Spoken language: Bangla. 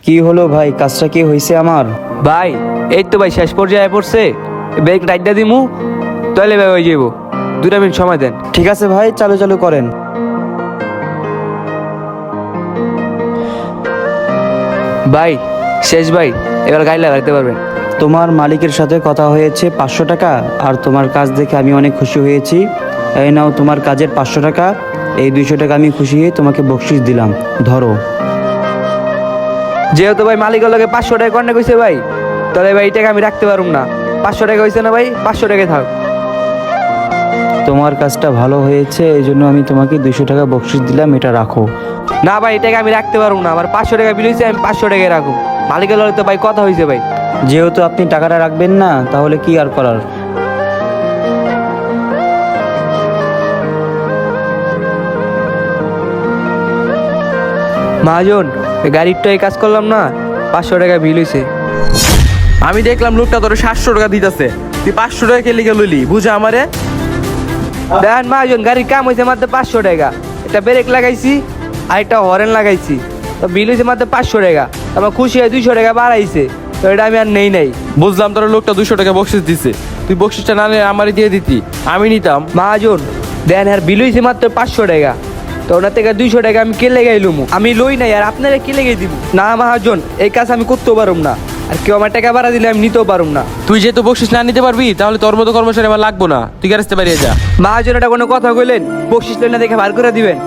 কি হলো ভাই, কাজটা কি হয়েছে আমার? ভাই এই তো ভাই শেষ পর্যায়ে পড়ছে, ব্রেক রাইডটা দিমু তাহলে ভাই হয়ে যাবো। 2 মিনিট সময় দেন। ঠিক আছে ভাই, চালু চালু করেন। ভাই শেষ ভাই, এবার গাড়ি লাগাতে পারবেন। তোমার মালিকের সাথে কথা হয়েছে 500 টাকা, আর তোমার কাজ দেখে আমি অনেক খুশি হয়েছি। এই নাও তোমার কাজের 500 টাকা। এই 200 টাকা আমি খুশি হয়ে তোমাকে বকশিস দিলাম, ধরো। যেহেতু ভাই মালিকের লগে 500 টাকা কন্ট্যাক্ট হয়েছে ভাই, তাহলে ভাই এই টাকা আমি রাখতে পারুম না। 500 টাকা হয়েছে না ভাই, 500 টাকায় থাক। তোমার কাজটা ভালো হয়েছে, এই জন্য আমি তোমাকে 200 টাকা বকশিস দিলাম, এটা রাখো। না ভাই এই টাকা আমি রাখতে পারুম না, আমার 500 টাকা বিল হয়েছে, আমি 500 টাকায় রাখুম। মালিকের লগে তো ভাই কথা হয়েছে ভাই। যেহেতু আপনি টাকাটা রাখবেন না, তাহলে কি আর করার। মহাজন এই গাড়িরটাই কাজ করলাম না, 500 টাকা বিল হয়েছে। আমি দেখলাম লোকটা তোর 700 টাকা দিতেছে, তুই 500 টাকা কে লিখে লইলি বুঝা আমারে। দেখেন মহাজন, গাড়ির কাম হয়েছে মাত্র 500 টাকা। একটা ব্রেক লাগাইছি আর একটা হরেন লাগাইছি, তো বিল হয়েছে মাত্র 500 টাকা। আমার খুশি হয় 200 টাকা বাড়াইছে, তো এটা আমি আর নেই নাই। বুঝলাম তোর লোকটা 200 টাকা বকশিস দিছে, তুই বকশিসটা না নিয়ে আমারই দিয়ে দিতি, আমি নিতাম। মহাজন দেন আর বিল হয়েছে মাত্র 500 টাকা, তো ওনার থেকে 200 টাকা আমি কে লেগাই লুমু? আমি লই নাই, আর আপনারা কে লেগে দিব? না মহাজন, এই কাজ আমি করতেও পারুম না, আর কেউ আমার টাকা বাড়া দিলে আমি নিতেও পারুম না। তুই যেহেতু বকশিস না নিতে পারবি, তাহলে তোর মতো কর্মচারী আমার লাগবো না, তুই গ্যারেজতে বেরিয়ে যা। মহাজন এটা কোনো কথা কইলেন? বকশিস লেন না দেখে বার করে দিবেন।